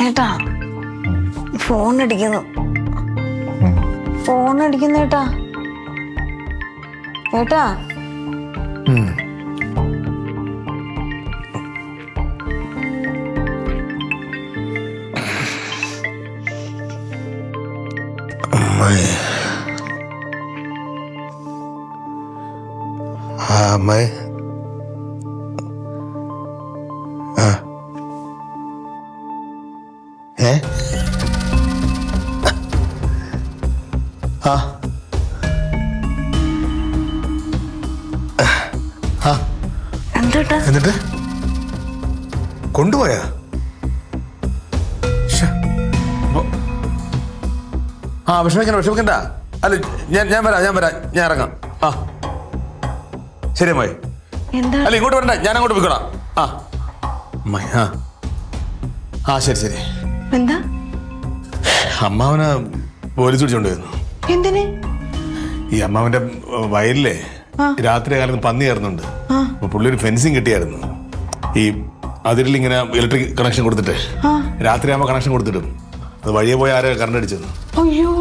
ഏട്ടാ ഫോൺ അടിക്കുന്നു ഏട്ടാ ഏട്ടാ അമ്മായി എന്നിട്ട് കൊണ്ടുപോയാ? വിഷമിക്കണ്ട. അല്ല ഞാൻ വരാം ഞാൻ ഇറങ്ങാം. ശരി അമ്മായി. അല്ല ഇങ്ങോട്ട് വരണ്ട, ഞാൻ അങ്ങോട്ട് പോയിക്കോളാം. അമ്മായി ശരി. എന്താ? അമ്മാവനെ പോലീസ് പിടിച്ചോണ്ട് വരുന്നു. എന്തിന്? ഈ അമ്മാവന്റെ വയലിലെ രാത്രി കാലത്ത് പന്നി കയറുന്നുണ്ട്. അപ്പൊ പുള്ളി ഒരു ഫെൻസിങ് കിട്ടിയായിരുന്നു. ഈ അതിരിൽ ഇങ്ങനെ ഇലക്ട്രിക് കണക്ഷൻ കൊടുത്തിട്ട് രാത്രി ആകുമ്പോൾ കണക്ഷൻ കൊടുത്തിട്ടും അത് വഴിയെ പോയി ആരെ കറണ്ട് അടിച്ചത്. അയ്യോ.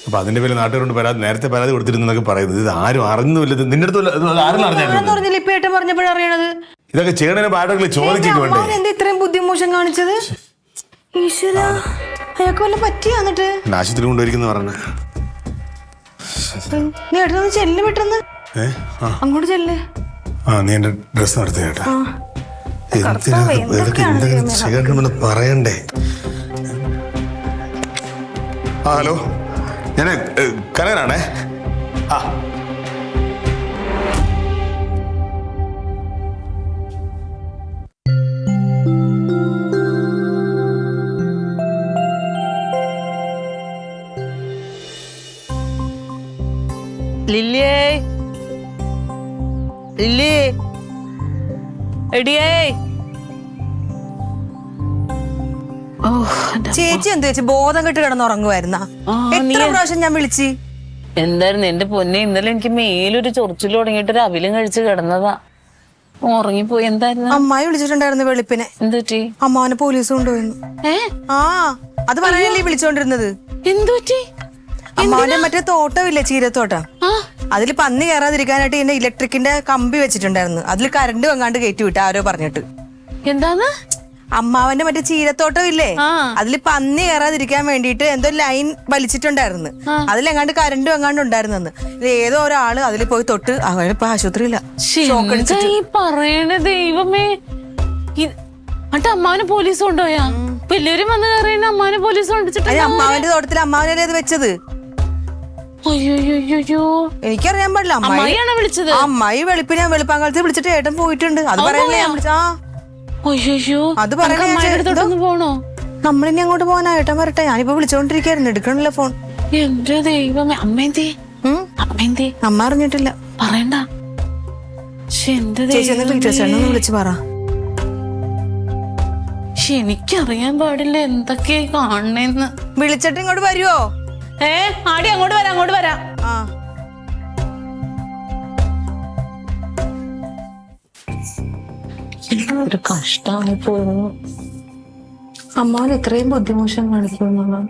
അപ്പൊ അതിന്റെ പേര് നാട്ടുകാരോട് നേരത്തെ പരാതി കൊടുത്തിരുന്നൊക്കെ പറയുന്നത്. ഇത് ആരും അറിഞ്ഞില്ല. നിന്റെ അടുത്ത് ആരും അറിഞ്ഞത് ഇതൊക്കെ ചെയ്യണതിന് പാടൊക്കെ ചോദിക്കൊക്കെ വേണ്ടേ? ഇത്രയും ബുദ്ധിമോശം കാണിച്ചത് അയാൾക്ക് വല്ല പറ്റിയാ? എന്നിട്ട് ആശുപത്രി കൊണ്ടുപോയിരിക്കുന്നു പറഞ്ഞ നീ ഏട്ടനൊന്ന് ചെല്ല് പെട്ടെന്ന്. അങ്ങോട്ട് ചെല്ല്. നീ എന്റെ ഡ്രസ് നടത്തി ചേട്ടാ. ചെയ്യണമെന്ന് പറയണ്ടേ? ഹലോ, ഞാൻ കനകനാണേ. ലില്ലിയേ, ലില്ലി എടിയേ. ചേച്ചി എന്ത് ചേച്ചി ബോധം കെട്ട് കിടന്നുറങ്ങുവായിരുന്ന? എത്ര പ്രാവശ്യം ഞാൻ വിളിച്ച്? എന്തായിരുന്നു എന്റെ പൊന്നെ, ഇന്നലെ എനിക്ക് മേലൊരു ചൊറിച്ചിൽ തുടങ്ങിയിട്ട് ഒരു അവിലും കഴിച്ച് കിടന്നതാ. ഉറങ്ങിപ്പോയി. എന്തായിരുന്നു? അമ്മായി വിളിച്ചിട്ടുണ്ടായിരുന്നു വെളുപ്പിനെ. എന്തുപറ്റി? അമ്മാവനെ പോലീസ് കൊണ്ടുപോയിരുന്നു. അത് പറയാനല്ലേ വിളിച്ചോണ്ടിരുന്നത്. എന്തുപറ്റി? അമ്മാവന്റെ മറ്റേ തോട്ടമില്ലേ, ചീരത്തോട്ടം, അതിൽ പന്നി കയറാതിരിക്കാനായിട്ട് ഇതിന്റെ ഇലക്ട്രിക്കിന്റെ കമ്പി വെച്ചിട്ടുണ്ടായിരുന്നു. അതിൽ കറണ്ട് വങ്ങാണ്ട് കയറ്റി വിട്ട ആരോ പറഞ്ഞിട്ട്. എന്താന്ന്? അമ്മാവന്റെ മറ്റേ ചീരത്തോട്ടം ഇല്ലേ, അതിൽ പന്നി കയറാതിരിക്കാൻ വേണ്ടിയിട്ട് എന്തോ ലൈൻ വലിച്ചിട്ടുണ്ടായിരുന്നു. അതിലെങ്ങാണ്ട് കറണ്ട് വെങ്ങാണ്ട് ഉണ്ടായിരുന്നെന്ന്. ഏതോ ഒരാള് അതിൽ പോയി തൊട്ട് അവനിപ്പോ ആശുപത്രിയില്ല. പറയണ ദൈവമേ. എന്നിട്ട് അമ്മാവനെ പോലീസ് കൊണ്ടുപോയാ? വലിയവരും വന്ന് കയറിയ അമ്മാവനെ പോലീസ് കൊണ്ടിട്ട് അമ്മാവന്റെ തോട്ടത്തിൽ അമ്മാവനല്ലേ അത് വെച്ചത്? എനിക്കറിയാൻ പാടില്ല. അമ്മായിയാണോ വിളിച്ചത്? അമ്മായി വെളുപ്പാങ്കാലത്ത് വിളിച്ചിട്ട് ഏട്ടൻ പോയിട്ടുണ്ട്. അത് പറയണേ ഞാൻ വിളിച്ചാ. അത് പോണോ? നമ്മളിനി അങ്ങോട്ട് പോകാനാ. ഏട്ടൻ വരട്ടെ. ഞാനിപ്പോ വിളിച്ചോണ്ടിരിക്കായിരുന്നു, എടുക്കണല്ലോ ഫോൺ. എന്റെ ദൈവമേ. അമ്മ അറിഞ്ഞിട്ടില്ല. പറയണ്ട. വിളിച്ചു പറ. എനിക്കറിയാൻ പാടില്ല എന്തൊക്കെയാ കാണണേന്ന്. വിളിച്ചിട്ട് ഇങ്ങോട്ട് വരുവോ? ആടി അങ്ങോട്ട് വരാം. ഒരു കഷ്ടമായി പോയിരുന്നു. അമ്മാവൻ ഇത്രയും ബുദ്ധിമോശം കാണിക്കുന്നു.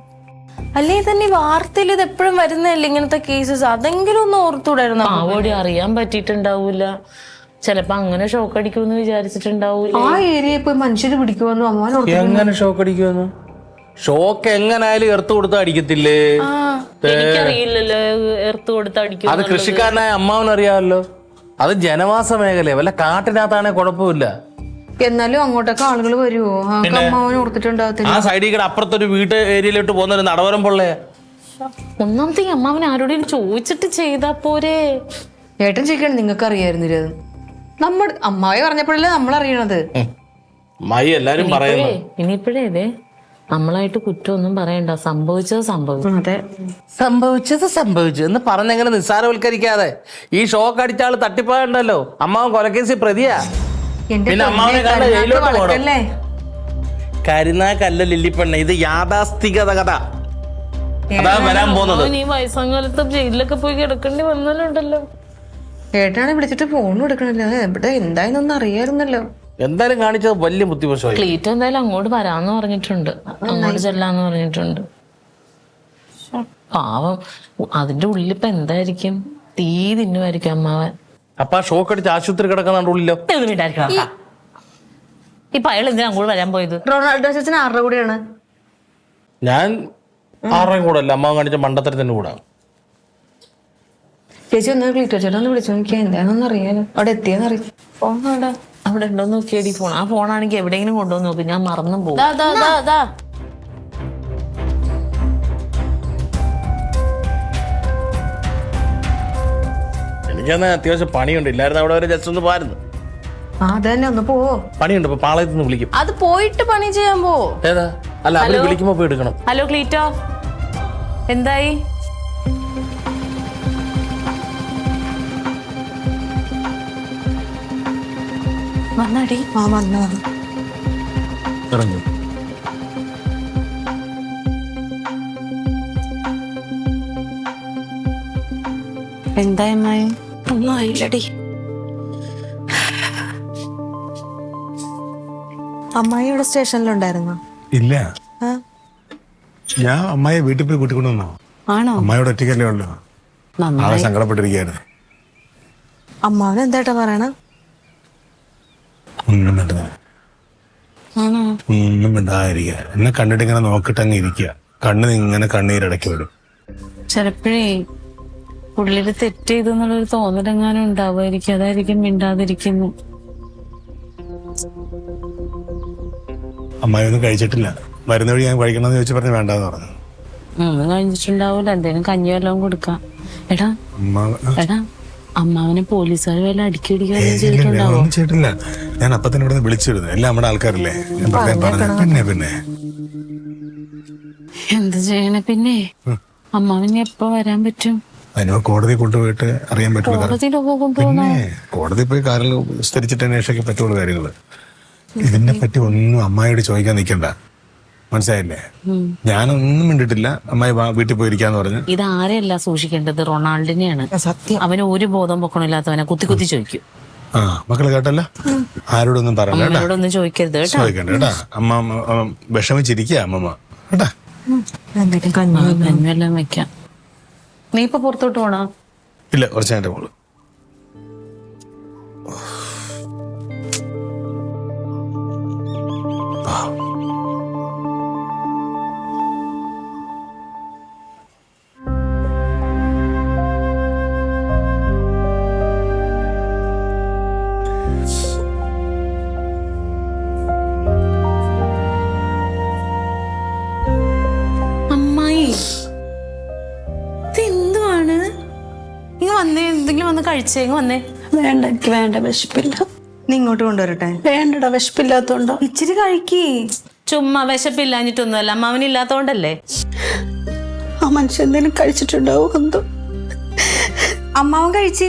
അല്ലേ തന്നെ വാർത്തയിൽ ഇത് എപ്പോഴും വരുന്നല്ലേ ഇങ്ങനത്തെ കേസസ്? അതെങ്കിലും ഒന്ന് ഓർത്തൂടായിരുന്നു. ഓടി അറിയാൻ പറ്റിയിട്ടുണ്ടാവൂല. ചിലപ്പോ അങ്ങനെ ഷോക്ക് അടിക്കുമെന്ന് വിചാരിച്ചിട്ടുണ്ടാവൂല. ആ ഏരിയ ഇപ്പൊ മനുഷ്യര് പിടിക്കുമെന്ന് അമ്മാവൻ എങ്ങനെ ഷോക്ക് അടിക്കുമെന്ന്? ഷോക്ക് എങ്ങനായാലും എർത്ത് കൊടുത്താൽ അടിക്കത്തില്ലേ? എനിക്കറിയില്ലല്ലോ എർത്ത് കൊടുത്ത് അടിക്കും. അത് കൃഷിക്കാരനായ അമ്മാവനറിയാമല്ലോ. അത് ജനവാസ മേഖല, വല്ല കാട്ടിനകത്താണെ കുഴപ്പമില്ല. എന്നാലും അങ്ങോട്ടൊക്കെ ആളുകൾ വരുമോ? അമ്മാവൻ ഓർത്തിട്ടുണ്ടാകത്തില്ല. ആ സൈഡിൽ കൂടെ അപ്പുറത്തൊരു വീട്ട് ഏരിയയിലോട്ട് പോകുന്ന നടവരം പൊള്ളയാ. ഒന്നാമത്തെ അമ്മാവൻ ആരോടും ചോദിച്ചിട്ട് ചെയ്താ പോരെ? ഏട്ടൻ ചോദിക്കണം. നിങ്ങൾക്ക് അറിയായിരുന്നില്ല? നമ്മൾ അമ്മായി പറഞ്ഞപ്പോഴല്ലേ നമ്മൾ അറിയണത്. അമ്മായി എല്ലാരും പറയുന്നു. ഇനിയിപ്പോഴേ നമ്മളായിട്ട് കുറ്റമൊന്നും പറയണ്ട, സംഭവിച്ചത് സംഭവിച്ചു. അതെ, സംഭവിച്ചു എന്ന് പറഞ്ഞെങ്ങനെ നിസ്സാരവൽക്കരിക്കാതെ. ഈ ഷോക്ക് അടിച്ച ആള് തട്ടിപ്പാണ്ടല്ലോ, അമ്മാവൻ കൊലക്കേസിൽ പ്രതിയാ. പിന്നെ അമ്മാവനെ കണ്ട ജയിലോട്ട് പോകണം. കരുനാക്കല്ല ലില്ലിപ്പെണ്ണ, ഇത് യാഥാസ്ഥികത കഥ. അതാ വരാൻ പോകുന്നത്. ഈ വയസ്സാങ്കാലത്ത് ജയിലിലൊക്കെ പോയി കിടക്കേണ്ടി വന്നാലുണ്ടല്ലോ. ഏട്ടനാണ് വിളിച്ചിട്ട് ഫോൺ എടുക്കണില്ല. എവിടെ എന്തായെന്നൊന്നും അറിയായിരുന്നല്ലോ. എന്തായാലും കാണിച്ചത് വലിയ ബുദ്ധിമുട്ടായി. ക്ലീറ്റോ എന്തായാലും അങ്ങോട്ട് വരാന്ന് പറഞ്ഞിട്ടുണ്ട്, അങ്ങോട്ട് ചെല്ലാന്ന് പറഞ്ഞിട്ടുണ്ട്. പാവം, അതിന്റെ ഉള്ളിൽ ഇപ്പൊ എന്തായിരിക്കും? തീ തിന്നുമായിരിക്കും അമ്മാവൻ. അപ്പൊ ആ ഷോക്ക് അടിച്ച് ആശുപത്രി കിടക്കുന്ന ഉള്ളിലോ? ഇപ്പൊ അയാൾ എന്തിനാ അങ്ങോട്ട് വരാൻ പോയത്? റൊണാൾഡോ ചേച്ചൻ ആരുടെ കൂടെയാണ്? ഞാൻ ആരുടെയും കൂടെ അല്ല, അമ്മാവൻ കാണിച്ച മണ്ടത്തരത്തിന്റെ കൂടെ. ചേച്ചി ഒന്ന് ക്ലീറ്റോ ചേട്ടൻ ഒന്ന് വിളിച്ചു നോക്കിയാ എന്താണെന്ന് അറിയാലോ. അവിടെ എത്തിയെന്നറിയാം. ഫോൺ അവിടെ ഉണ്ടോ നോക്കിയടി. ഫോൺ ആ ഫോണാണെങ്കിൽ എവിടെയെങ്കിലും കൊണ്ടുവന്ന് നോക്കി, ഞാൻ മറന്നും പോകും. എനിക്കന്ന് അത്യാവശ്യം പണിയുണ്ട്, ഇല്ലായിരുന്നു അവിടെ വരെ ജസ്റ്റ് ഒന്ന് പോയിരുന്നു. അത് തന്നെ ഒന്ന് പോവോ? പണിയുണ്ട്, ഇപ്പൊ പാളയത്ത് നിന്ന് വിളിക്കും. അത് പോയിട്ട് പണി ചെയ്യാൻ പോ. ഏതാ? അല്ല, അവര് വിളിക്കുമ്പോ പോയി എടുക്കണം. ഹലോ ക്ലീറ്റോ, എന്തായി? വന്നാടി. ആ വന്നു. ഇറങ്ങി. എന്തായി അമ്മായി? ഒന്നും ആയില്ലടി. അമ്മായി ഇവിടെ സ്റ്റേഷനിലുണ്ടായിരുന്നോ? ഇല്ല, ഞാൻ അമ്മായി വീട്ടിൽ പോയി കൂട്ടിക്കൊണ്ടു വന്നോ. ആണോ? അമ്മായിയുടെ ഒറ്റയ്ക്കല്ലേ ഉള്ളു. ആളെ സങ്കടപ്പെട്ടിരിക്കായിരുന്നു. അമ്മാവൻ എന്തായിട്ടാ പറയണ? ഒന്നും മിണ്ടാതിരിക്കുക. എന്നെ കണ്ടിട്ട് ഇങ്ങനെ നോക്കിട്ട് അങ്ങ് ഇരിക്കുക. കണ്ണ് ഇങ്ങനെ കണ്ണീരടക്കി വിടും. ചിലപ്പോഴേ പുള്ളിയുടെ തെറ്റ് ചെയ്തെന്നുള്ളൊരു തോന്നലെങ്ങാനും ഉണ്ടാവുമായിരിക്കും, അതായിരിക്കും മിണ്ടാതിരിക്കുന്നു. അമ്മായി ഒന്നും കഴിച്ചിട്ടില്ല. മരുന്ന് വഴി ഞാൻ കഴിക്കണമെന്ന് ചോദിച്ചു പറഞ്ഞ് വേണ്ടാന്ന് പറഞ്ഞു. ഒന്നും കഴിഞ്ഞിട്ടുണ്ടാവൂല, എന്തേലും കഞ്ഞി വല്ലതും കൊടുക്കാം. എടാ അമ്മാവനെ പോലീസുകാർ വല്ല അടിക്കടിക്കാനും ചെയ്തിട്ടുണ്ടാവോ? ഒന്നും ചെയ്തിട്ടില്ല. ഞാൻ അപ്പൊ തന്നെ ഇവിടെ വിളിച്ചിരുന്നു. എല്ലാം നമ്മുടെ ആൾക്കാരല്ലേ. ഞാൻ പറഞ്ഞു. പിന്നെ എന്ത് ചെയ്യണേ? പിന്നെ അമ്മാവന് എപ്പോ വരാൻ പറ്റും? അതിനോ കോടതി കൊണ്ടുപോയിട്ട് അറിയാൻ പറ്റുള്ളൂ. കോടതിയിലൊക്കെ കൊണ്ടുപോകണോ? പിന്നെ കോടതി പോയി കാര്യങ്ങൾ വിസ്തരിച്ചിട്ട് അന്വേഷിക്കാൻ പറ്റുള്ളൂ കാര്യങ്ങള്. ഇതിനെ പറ്റി ഒന്നും അമ്മായിയോട് ചോദിക്കാൻ നിൽക്കണ്ട, മനസ്സിലായില്ലേ? ഞാനൊന്നും മിണ്ടിട്ടില്ല. അമ്മായി വീട്ടിൽ പോയിരിക്കാന്ന് പറഞ്ഞു. ഇത് ആരെയല്ല സൂക്ഷിക്കേണ്ടത്, റൊണാൾഡിനെയാണ്. സത്യം. അവന് ഒരു ബോധം പൊക്കണില്ലാത്തവനെ കുത്തി കുത്തി ചോദിക്കും. ആ മക്കള് കേട്ടല്ല, ആരോടൊന്നും പറയണ്ട, അമ്മയോടൊന്നും ചോദിക്കരുത് കേട്ടോ. ചോദിക്കണ്ട കേട്ടാ. അമ്മ വിഷമിച്ചിരിക്കുക അമ്മമ്മ കേട്ടാ. കഞ്ഞെല്ലാം വെക്കാം. നീ ഇപ്പൊ പുറത്തോട്ട് പോണോ? ഇല്ല, കുറച്ച് നേരം പോളൂ. എന്തെങ്കിലും വന്ന് കഴിച്ചേ? വന്നേ. വേണ്ട, എനിക്ക് വേണ്ട, വിശപ്പില്ല. നീ ഇങ്ങോട്ട് കൊണ്ടുവരട്ടെ? വേണ്ടടാ, വിശപ്പില്ലാത്തോണ്ടോ. ഇച്ചിരി കഴിക്കേ. ചുമ്മാ വിശപ്പില്ലാഞ്ഞിട്ടൊന്നുമല്ല, അമ്മാവനില്ലാത്തോണ്ടല്ലേ. ആ മനുഷ്യൻ എന്തെങ്കിലും കഴിച്ചിട്ടുണ്ടാവും എന്തോ. അമ്മാവൻ കഴിച്ച്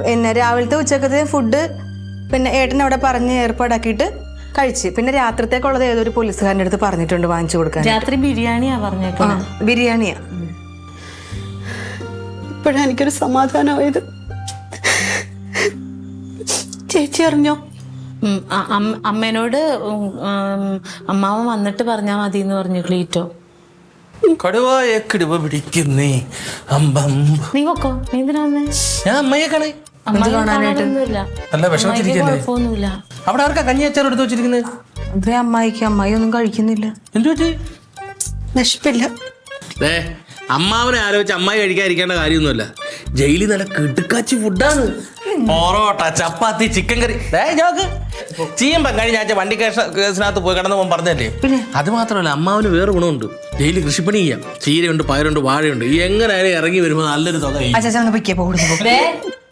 പിന്നെ രാവിലത്തെ ഉച്ചക്കത്തെ ഫുഡ് പിന്നെ ഏട്ടൻ അവിടെ പറഞ്ഞ് ഏർപ്പാടാക്കിയിട്ട് കഴിച്ച്. പിന്നെ രാത്രിത്തേക്കുള്ളത് ഏതൊരു പോലീസുകാരൻ്റെ അടുത്ത് പറഞ്ഞിട്ടുണ്ട് വാങ്ങിച്ചു കൊടുക്കാൻ. രാത്രി ബിരിയാണിയാ പറഞ്ഞേക്കുന്നത്. ബിരിയാണിയാ. ഇപ്പോഴാണ് എനിക്കൊരു സമാധാനമായത്. ചേച്ചി അറിഞ്ഞോ? അമ്മേനോട് അമ്മാവൻ വന്നിട്ട് പറഞ്ഞാ മതി എന്ന് പറഞ്ഞു ക്ലീറ്റോ. കടുവായ കിടുവ പിടിക്കുന്നേ അമ്പം. നീ പൊക്കോ. നീ എന്തിനാ വന്നേ? ഞാൻ അമ്മയെ കാണേ. അല്ല, വിഷമിച്ചിരിക്കല്ലേ? അവിടെ ആർക്കാ കഞ്ഞി അച്ചാർ എടുത്ത് വെച്ചിരിക്കുന്നത്? അതെ, അമ്മായിക്ക്. അമ്മായി ഒന്നും കഴിക്കുന്നില്ല. എന്തു പറ്റി? വിശപ്പില്ല. അമ്മാവനെ ആലോചിച്ച് അമ്മായി കഴിക്കാതിരിക്കേണ്ട കാര്യമൊന്നുമല്ല. ജയിലിൽ നല്ല കിടുക്കാച്ചി ഫുഡാണ്. പൊറോട്ട, ചപ്പാത്തി, ചിക്കൻ കറി. ചീയമ്പം കഴിഞ്ഞ ആഴ്ച വണ്ടി കേസിനകത്ത് പോയി കിടന്ന് പറഞ്ഞല്ലേ. അത് മാത്രമല്ല, അമ്മാവന് വേറെ ഗുണമുണ്ട്. ജയിലിൽ കൃഷിപ്പണി ചെയ്യാം. ചീരയുണ്ട്, പയറുണ്ട്, വാഴയുണ്ട്. എങ്ങനെയായാലും ഇറങ്ങി വരുമ്പോൾ നല്ലൊരു തുക.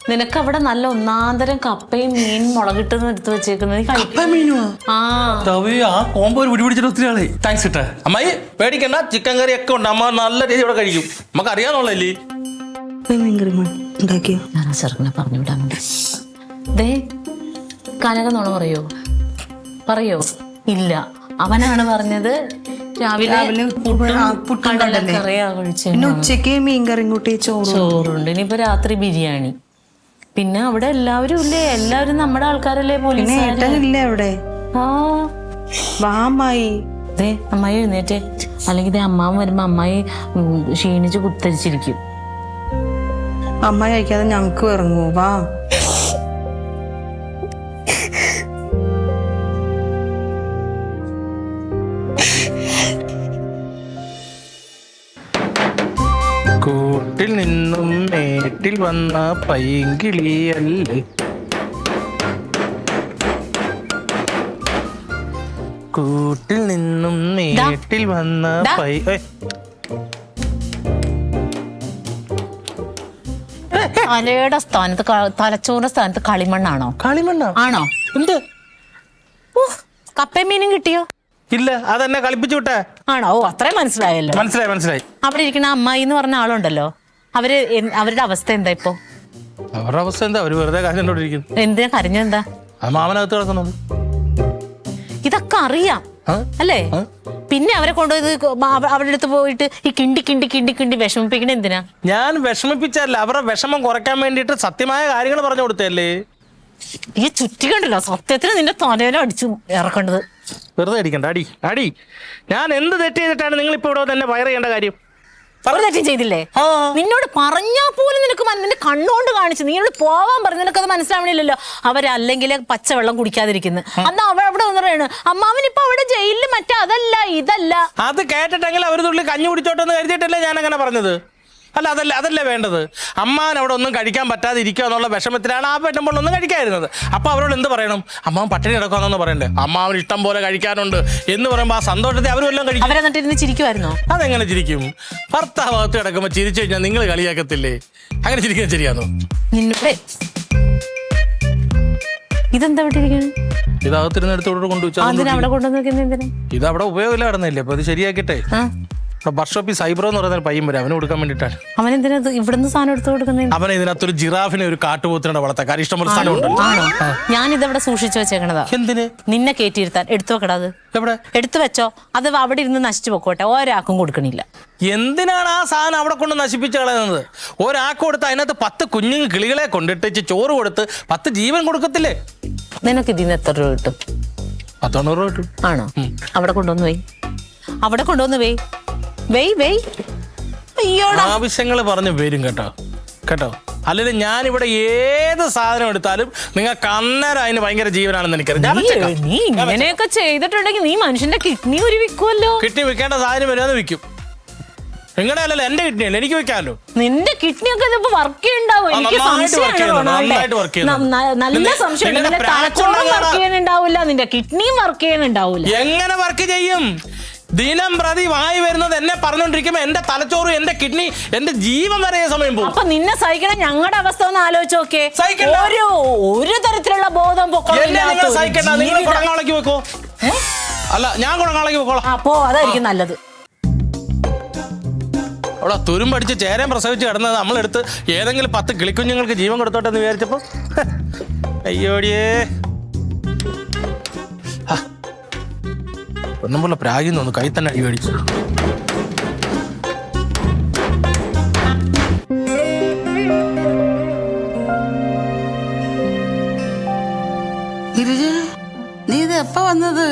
നിനക്ക് അവിടെ നല്ല ഒന്നാന്തരം കപ്പയും മീൻ മുളകിട്ടെന്ന് എടുത്ത് വെച്ചേക്കുന്നത് നീ കഴിക്കും. ആ ആ കോമ്പോ ഒരു പിടിച്ചിട്ട് ഒത്തിരി ആളെ താങ്ക്സ് ഇട്ടേ. അമ്മായി പേടിക്കണ്ട, ചിക്കൻ കറി ഒക്കെ ഉണ്ട്. അമ്മ നല്ല രീതി ഇവിടെ കഴിക്കും. നമുക്ക് അറിയാന്നുള്ളല്ലേ. ഞാൻ ആ ചെറുക്കനെ പറഞ്ഞു വിടാൻ വേണ്ടി. ദേ കനക നുണ പറയോ ഇല്ല. അവനാണ് പറഞ്ഞത് രാവിലെ കടലക്കറിയാ കഴിച്ചത്. പിന്നെ ഉച്ചക്ക് മീൻകറിയും കൂട്ടി ചോറുണ്ട്. ഇനിയിപ്പോ രാത്രി ബിരിയാണി. പിന്നെ അവിടെ എല്ലാവരും ഇല്ലേ? എല്ലാവരും നമ്മുടെ ആൾക്കാരല്ലേ? പോലീസ് ഏട്ടനില്ലേ അവിടെ? ആ വാ അമ്മായി. ദേ അമ്മായി എഴുന്നേറ്റേ, അല്ലെങ്കിൽ ദേ അമ്മാവൻ വരുമ്പോ അമ്മായി ക്ഷീണിച്ച് കുത്തരിച്ചിരിക്കും. അമ്മായി കഴിക്കാതെ ഞങ്ങക്ക് ഇറങ്ങൂ. വാ. കൂട്ടിൽ നിന്നും മേട്ടിൽ വന്ന പൈങ്കിളിയല്ലേ, കൂട്ടിൽ നിന്നും മേട്ടിൽ വന്ന തലയുടെ സ്ഥാനത്ത് തലച്ചോറിന്റെ സ്ഥാനത്ത് കളിമണ്ണാണോ? ആണോ? എന്ത് കപ്പയും മീനും കിട്ടിയോ? ഇല്ല, അതെന്നെ കളിപ്പിച്ചു വിട്ടേ. ആണോ? ഓ അത്രയും മനസ്സിലായല്ലോ. മനസ്സിലായി. അവിടെ ഇരിക്കുന്ന അമ്മായി എന്ന് പറഞ്ഞ ആളുണ്ടല്ലോ, അവരുടെ അവസ്ഥ എന്താ ഇപ്പൊ? അവരുടെ അവസ്ഥ എന്താ? അവര് വെറുതെ കരഞ്ഞോണ്ടിരിക്കുന്നു. എന്തിനാ കരഞ്ഞെന്താ? മാമനകത്ത് കിടക്കുന്നുണ്ട്. ഇതൊക്കെ അറിയാം അല്ലേ? പിന്നെ അവരെ കൊണ്ടുപോയത് അവരുടെ അടുത്ത് പോയിട്ട് ഈ കിണ്ടി വിഷമിപ്പിക്കണ എന്തിനാ? ഞാൻ വിഷമിപ്പിച്ചല്ല, അവരുടെ വിഷമം കുറയ്ക്കാൻ വേണ്ടിട്ട് സത്യമായ കാര്യങ്ങൾ പറഞ്ഞു കൊടുത്തല്ലേ. ഈ ചുറ്റിക്കണ്ടല്ലോ, സത്യത്തിന് നിന്റെ തലയിലും അടിച്ചു ഇറക്കേണ്ടത്. വെറുതെ അടിക്കണ്ട, അടി. ഞാൻ എന്ത് തെറ്റ് ചെയ്തിട്ടാണ് നിങ്ങൾ ഇപ്പൊ ഇവിടെ തന്നെ വയർ ചെയ്യേണ്ട കാര്യം? ഒരു തെറ്റും ചെയ്തില്ലേ? നിന്നോട് പറഞ്ഞാ പോലും നിനക്ക് നിന്റെ കണ്ണുകൊണ്ട് കാണിച്ചു. നീയോട് പോവാൻ പറഞ്ഞു, നിനക്കത് മനസ്സിലാവണില്ലല്ലോ. അവരല്ലെങ്കിൽ പച്ചവെള്ളം കുടിക്കാതിരിക്കുന്നു. അന്ന് അവിടെ ഒന്ന് പറയാണ് അമ്മാവൻ ഇപ്പൊ അവിടെ ജയിലിൽ മറ്റേ അതല്ല ഇതല്ല. അത് കേട്ടിട്ടെങ്കിൽ അവർ തുള്ളി കഞ്ഞി കുടിച്ചോട്ടെന്ന് കരുതിയിട്ടല്ലേ ഞാൻ അങ്ങനെ പറഞ്ഞത്. അല്ല, അതല്ലേ വേണ്ടത്. അമ്മാവൻ അവിടെ ഒന്നും കഴിക്കാൻ പറ്റാതെ ഇരിക്കുക എന്നുള്ള വിഷമത്തിലാണ് ആ പെട്ടെമ്പോഴൊന്നും കഴിക്കാതിരുന്നത്. അപ്പൊ അവരോട് എന്ത് പറയണം? അമ്മാവൻ പട്ടിണി കിടക്കാന്നൊന്ന് പറയണ്ടേ? അമ്മാവൻ ഇഷ്ടം പോലെ കഴിക്കാനുണ്ട് എന്ന് പറയുമ്പോ ആ സന്തോഷത്തെ അവരും എല്ലാം കഴിക്കും. അവരെന്നിട്ടിരുന്ന് ചിരിക്കുമായിരുന്നോ? അതെങ്ങനെ ചിരിക്കും? ഭർത്താവകത്ത് കിടക്കുമ്പോ ചിരിച്ചു കഴിഞ്ഞാൽ നിങ്ങൾ കളിയാക്കത്തില്ലേ? അങ്ങനെ ചിരിക്കുന്നത് ശരിയാണോ? ഇതെന്താ വിട്ടിരിക്കുന്നു? ഇതകത്തിരുന്ന് എടുത്തോട് കൊണ്ടുവച്ചാൽ ഇത് അവിടെ ഉപയോഗമില്ല കിടന്നില്ലേ? അപ്പൊ അത് ശരിയാക്കിട്ടെ വർഷോപ്പ് സൈബ്രോ എന്ന് പറയുന്ന പയ്യൻ വരും, അവന് കൊടുക്കാൻ വേണ്ടിട്ടാണ്. അവനെന്തിനാ ഇവിടുന്ന് സാധനം എടുത്തു കൊടുക്കുന്നത്? അവനെ ഇതിനകത്തൊരു ജിറാഫിനെ ഒരു കാട്ടുപോത്തിനെ വളർത്താൻ കാര്യം ഇഷ്ടംപോലെ സ്ഥലം ഉണ്ടല്ലോ. ഞാൻ ഇതവിടെ സൂക്ഷിച്ചു വെച്ചേക്കണതാ. എന്തിന്? നിന്നെ കയറ്റിയിരുത്താൻ. എടുത്തു വെക്കടാ. അത് എവിടെ എടുത്തു വെച്ചോ. അത് അവിടെ ഇരുന്ന് നശിച്ചു പൊക്കോട്ടെ, ഒരാൾക്കും കൊടുക്കണില്ല. എന്തിനാണ് ആ സാധനം അവിടെ കൊണ്ട് നശിപ്പിച്ച് കളയുന്നത്? ഒരാൾക്ക് കൊടുത്ത് അതിനകത്ത് 10 കുഞ്ഞു കിളികളെ കൊണ്ടിട്ട് ചോറ് കൊടുത്ത് 10 ജീവൻ കൊടുക്കത്തില്ലേ? നിനക്ക് ഇതിന് എത്ര രൂപ കിട്ടും? 100 രൂപ കിട്ടും. ആണോ? അവിടെ കൊണ്ടുവന്ന് വെയ്. ആവശ്യങ്ങൾ പറഞ്ഞു വരും കേട്ടോ. അല്ലെങ്കിൽ ഞാൻ ഇവിടെ ഏത് സാധനം എടുത്താലും നിങ്ങൾക്ക് അന്നേരം അതിന് ഭയങ്കര ജീവനാണെന്ന് എനിക്കറിയാം. നീ ഇങ്ങനെയൊക്കെ ചെയ്തിട്ടുണ്ടെങ്കിൽ നീ മനുഷ്യന്റെ കിഡ്നി ഒരു വിൽക്കുമല്ലോ. കിഡ്നി വിൽക്കേണ്ട സാധനം വരുന്നത് വിൽക്കും. നിങ്ങളുടെ അല്ലല്ലോ, എന്റെ കിഡ്നി അല്ല, എനിക്ക് വിൽക്കാമല്ലോ. നിന്റെ കിഡ്നി ഒക്കെ വർക്ക് ചെയ്യുന്നുണ്ടാവും. എനിക്ക് നല്ല സംശയം. തലച്ചോറും വർക്ക് ചെയ്യുന്നുണ്ടാവില്ല, നിന്റെ കിഡ്നിയും വർക്ക് ചെയ്യുന്നുണ്ടാവില്ല. എങ്ങനെ വർക്ക് ചെയ്യും? ദിനം പ്രതി വായി വരുന്നത് എന്നെ പറഞ്ഞോണ്ടിരിക്കുമ്പോ എന്റെ തലച്ചോറ്, എന്റെ കിഡ്നി, എന്റെ ജീവൻ വരെ സമയം പോകും. അപ്പൊ നിന്നെ സഹിക്കണം. ഞങ്ങളുടെ അവസ്ഥ ഒന്ന് ആലോചിച്ച് നോക്കേ. ഒരു തരത്തിലുള്ള ബോധം സഹിക്കണ്ട. നിങ്ങൾ കുടങ്ങാളേക്ക് വെക്കോ? അല്ല, ഞാൻ കുടങ്ങാളേക്ക് വെക്കോളാം. അപ്പോ അതായിരിക്കും നല്ലത്. അവിടെ തുരുമ്പടിച്ച് ചേരാൻ പ്രസവിച്ച് കിടന്നത് നമ്മളെടുത്ത് ഏതെങ്കിലും 10 കിളിക്കുഞ്ഞുങ്ങൾക്ക് ജീവൻ കൊടുത്തോട്ടെ എന്ന് വിചാരിച്ചപ്പോ അയ്യോടിയേ, ഒന്നും പോലെ പ്രാഗിൽ നിന്ന് കൈ തന്നെ അടി മേടിച്ചു. നീ ഇത് എപ്പ വന്നത്?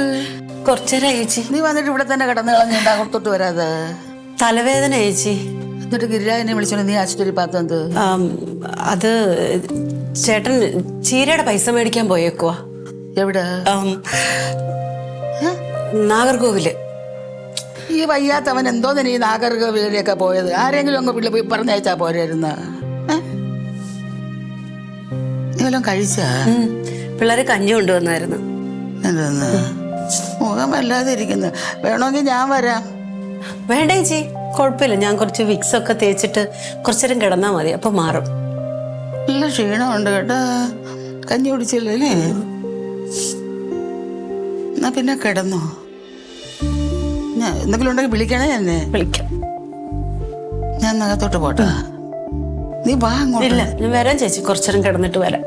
കുറച്ചേരാ ചേച്ചി. നീ വന്നിട്ട് ഇവിടെ തന്നെ കിടന്ന് കളഞ്ഞിട്ട് അകത്തോട്ട് വരാതെ? തലവേദന ചേച്ചി. എന്നിട്ട് ഗിരിരാജനെ വിളിച്ചോണ്ട് നീ ആശുപത്രി പാത്തത്? അത് ചേട്ടൻ ചീരയുടെ പൈസ മേടിക്കാൻ പോയേക്കുവാ. എവിടെ? നാഗർകോവില്. ഈ വയ്യാത്തവൻ എന്തോന്നിന് ഈ നാഗർകോവിലൊക്കെ പോയത്? ആരെങ്കിലും അങ്ങ് പിള്ളി പോയി പറഞ്ഞയച്ചാ പോരായിരുന്ന? നീ കഴിച്ച? പിള്ളേര് കഞ്ഞി കൊണ്ടുവന്നായിരുന്നു. എന്തെന്ന് മുഖം വല്ലാതെ ഇരിക്കുന്നു. വേണമെങ്കിൽ ഞാൻ വരാം. വേണ്ട ചേച്ചി, കുഴപ്പമില്ല. ഞാൻ കുറച്ച് വിക്സ് ഒക്കെ തേച്ചിട്ട് കുറച്ചേരം കിടന്നാ മതി, അപ്പൊ മാറും. നല്ല ക്ഷീണമുണ്ട് കേട്ടാ. കഞ്ഞി കുടിച്ചില്ലേ? എന്നാ പിന്നെ കിടന്നോ. ഞാൻ എന്തെങ്കിലും ഉണ്ടെങ്കിൽ വിളിക്കണേ എന്നെ. വിളിക്കാം. ഞാൻ നഗത്തോട്ട് പോട്ടെ. നീ വാ അങ്ങോട്ട്. ഇല്ല, ഞാൻ വരാം ചേച്ചി, കുറച്ചേരം കിടന്നിട്ട് വരാം.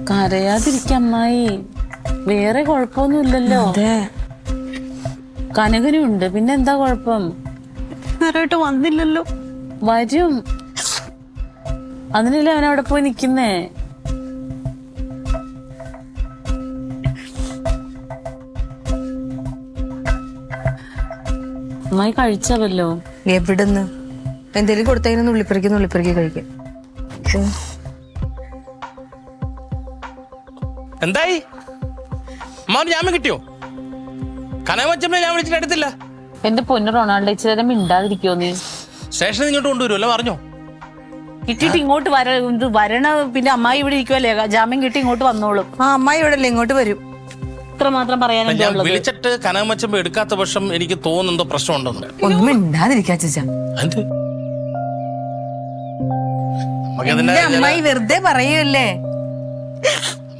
കരയാതിരിക്ക അമ്മായി, വേറെ കുഴപ്പമൊന്നുമില്ലല്ലോ. കനകനും ഉണ്ട്, പിന്നെ എന്താ കുഴപ്പം? നേരമായിട്ട് വന്നില്ലല്ലോ. വരും, അതിനല്ലേ അവൻ അവിടെ പോയി നിക്കുന്നേ. അമ്മായി കഴിച്ചവല്ലോ. എവിടുന്ന് എന്തേലും കൊടുത്തതിന് നുള്ളിപ്പെറുക്കി കഴിക്കാം. എന്തായി അമ്മാവന് ജാമ്യം കിട്ടിയോ? കനകമച്ചമ്മ ഞാൻ വിളിച്ചിട്ട് എടുത്തില്ല. എന്റെ പൊന്നു റൊണാൾഡോ, ഇച്ചിരി മിണ്ടാതിരിക്കോ നീ? സ്റ്റേഷനിൽ ഇങ്ങോട്ട് കൊണ്ടുവരുമല്ലോ, പറഞ്ഞോ? കിട്ടിയിട്ട് ഇങ്ങോട്ട് വരണ. പിന്നെ അമ്മായി ഇവിടെ ഇരിക്കുവല്ലേ, ജാമ്യം കിട്ടി ഇങ്ങോട്ട് വന്നോളും. ആ അമ്മായി ഇവിടെ അല്ലേ, ഇങ്ങോട്ട് വരും. ഇത്ര മാത്രം ഞാൻ പറയാനുള്ളത്. വിളിച്ചിട്ട് കനകമച്ചമ്മ എടുക്കാത്ത പക്ഷം എനിക്ക് തോന്നുന്നുണ്ടോ പ്രശ്നമുണ്ടെന്ന്. ഒന്നും മിണ്ടാതിരിക്കാ ചേച്ചാ. എന്ത്? എന്റെ അമ്മായി വെറുതെ പറയല്ലേ.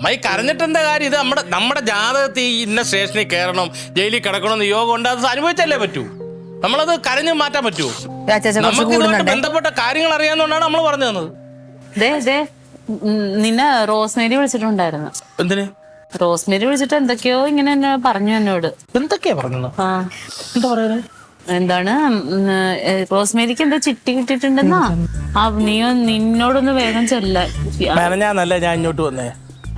അമ്മായി കരഞ്ഞിട്ട് എന്താ കാര്യം? ഇത് നമ്മുടെ ജാതകത്തിൽ ഇന്ന സ്റ്റേഷനിൽ കയറണം, ജയിലിൽ കിടക്കണമെന്ന് യോഗം ഉണ്ട്. അത് അനുഭവിച്ചല്ലേ പറ്റൂ. നമ്മളത് കരഞ്ഞു മാറ്റാൻ പറ്റുമോ? നമുക്ക് ഇതുമായിട്ട് ബന്ധപ്പെട്ട കാര്യങ്ങൾ അറിയാവുന്നതുകൊണ്ടാണ് നമ്മൾ പറഞ്ഞു തന്നത്. നിന്നെ റോസ്മേരി വിളിച്ചിട്ടുണ്ടായിരുന്നു. എന്തിന്? റോസ്മേരി വിളിച്ചിട്ട് എന്തൊക്കെയോ ഇങ്ങനെ എന്നെ പറഞ്ഞു എന്നോട്. എന്തൊക്കെയാ പറഞ്ഞത്? ആ, എന്താ പറയുന്നത്? എന്താണ് റോസ്മേരിക്ക് എന്തോ ചിട്ടി കിട്ടിയിട്ടുണ്ടെന്നാ. നിന്നോടൊന്ന് വേഗം ചെല്ലാൻ. ഞാനല്ല ഞാൻ ഇങ്ങോട്ട് വന്നേ.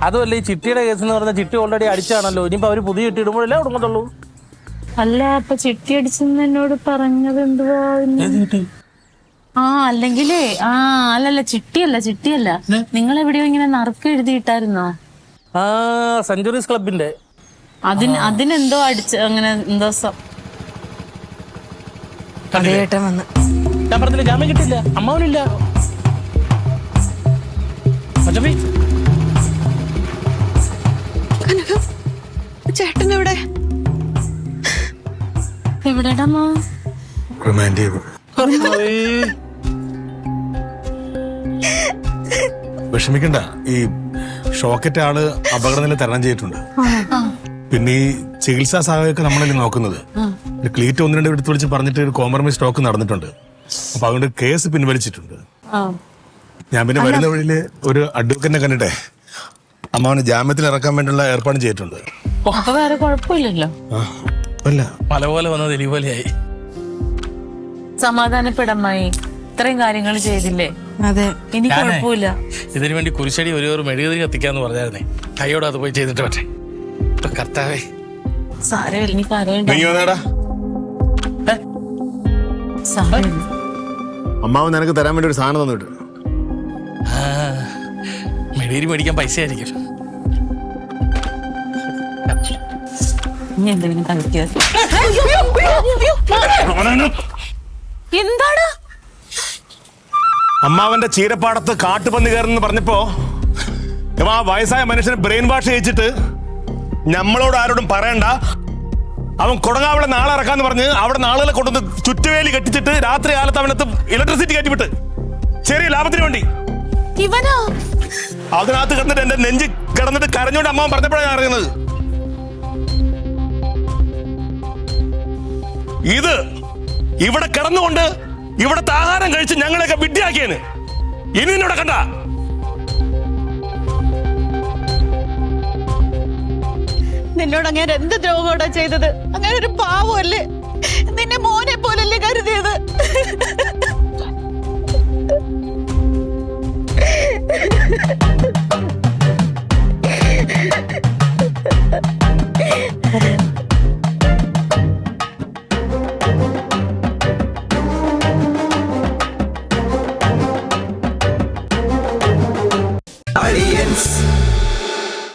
അതുമല്ല, ഈ ചിട്ടിയുടെ കേസ് എന്ന് പറഞ്ഞാൽ ചിട്ടി ഓൾറെഡി അടിച്ചാണല്ലോ. ഇനിയിപ്പോ അവര് പുതിയ ചിട്ടി ഇടുമ്പോഴല്ലേ ഉടങ്ങത്തുള്ളൂ. അല്ല, അപ്പൊ ചിട്ടി അടിച്ചെന്ന് എന്നോട് പറഞ്ഞത് എന്തുവാ? അല്ലെങ്കിലേ അല്ലല്ല, ചിട്ടിയല്ല. നിങ്ങൾ എവിടെയോ ഇങ്ങനെ നറുക്ക് എഴുതിയിട്ടായിരുന്നോ? സെഞ്ചുറീസ് ക്ലബിന്റെ അതിനെന്തോ അടിച്ച് അങ്ങനെ എന്തോ അതേട്ടൻ വന്ന്. ഞാൻ പറഞ്ഞില്ല, ജാമ്യം കിട്ടില്ല. അമ്മാവനില്ല. ചേട്ടൻ എവിടെ? എവിടെടാ? റിമാൻഡ് ചെയ്തു. വിഷമിക്കണ്ട. ഈ ഷോക്കറ്റ് ആള് അപകടനില തരണം ചെയ്തിട്ടുണ്ട്. പിന്നെ ഈ ചികിത്സാ സഹായമൊക്കെ നമ്മളല്ലേ നോക്കുന്നത്. ക്ലീറ്റ് 1-2 എടുത്ത് വിളിച്ച് പറഞ്ഞിട്ട് ഒരു കോംപ്രമൈസ് സ്റ്റോക്ക് നടന്നിട്ടുണ്ട്. അപ്പൊ അതുകൊണ്ട് കേസ് പിൻവലിച്ചിട്ടുണ്ട്. ഞാൻ പിന്നെ വരുന്ന വഴിയില് ഒരു അഡ്വക്കറ്റിനെ കണ്ടിട്ടെ അമ്മാവന് ജാമ്യത്തിൽ ഇറക്കാൻ വേണ്ടിയുള്ള ഏർപ്പാട് ചെയ്തിട്ടുണ്ട്. അപ്പൊ വേറെ കുഴപ്പമില്ലല്ലോ. മല പോലെ വന്നത് എലി പോലെയായി. സമാധാനപ്പെടമ്മായി, ഇത്രയും കാര്യങ്ങൾ ചെയ്തില്ലേ? അതെ, ഇനി കുഴപ്പമില്ല. ഇതിനു വേണ്ടി കുരിശടി ഒരു മെഴുകുതിരി കത്തിക്കാന്ന് പറഞ്ഞായിരുന്നേ. കൈയോടെ അത് പോയി ചെയ്തിട്ട് പറ്റേ. കർത്താവേ, സാരമില്ല, ഇനി കരയണ്ട. അമ്മാവൻ നിനക്ക് തരാൻ വേണ്ടി ഒരു സാധനം തന്നിട്ട്. മെഴുകുതിരി മേടിക്കാൻ പൈസ ആയിരിക്കും. ഇനി എന്തെങ്കിലും കളിക്കുക. എന്താണ്? അമ്മാവന്റെ ചീരപ്പാടത്ത് കാട്ടുപന്നി കയറുന്നു പറഞ്ഞപ്പോ ആ വയസ്സായ മനുഷ്യനെ ബ്രെയിൻ വാഷ് ചെയ്യിച്ചിട്ട് നമ്മളോട് ആരോടും പറയണ്ട, അവൻ കൊടങ്ങാവിടെ നാളെ ഇറക്കാന്ന് പറഞ്ഞ് അവിടെ നാളുകളെ കൊണ്ടുവന്ന് ചുറ്റുവേലി കെട്ടിച്ചിട്ട് രാത്രി കാലത്ത് അവനത്ത് ഇലക്ട്രിസിറ്റി കയറ്റിവിട്ട് ചെറിയ ലാഭത്തിന് വേണ്ടി. ഇവനോ? അതിനകത്ത് കിടന്നിട്ട് എന്റെ നെഞ്ച് കിടന്നിട്ട് കരഞ്ഞോണ്ട് അമ്മാവൻ പറഞ്ഞപ്പോഴാണ് ഞാൻ അറിയുന്നത്. ഇത് ഇവിടെ കിടന്നുകൊണ്ട് ഇവിടത്തെ ആഹാരം കഴിച്ച് ഞങ്ങളെയൊക്കെ വിഡ്ഢിയാക്കിയേന്. ഇനി നിന്നോടെ കണ്ട നിന്നോട് അങ്ങനെ എന്ത് ദ്രോഹോടാ ചെയ്തത്? അങ്ങനെ ഒരു പാവമല്ലേ? നിന്നെ മോനെ പോലല്ലേ കരുതിയത്?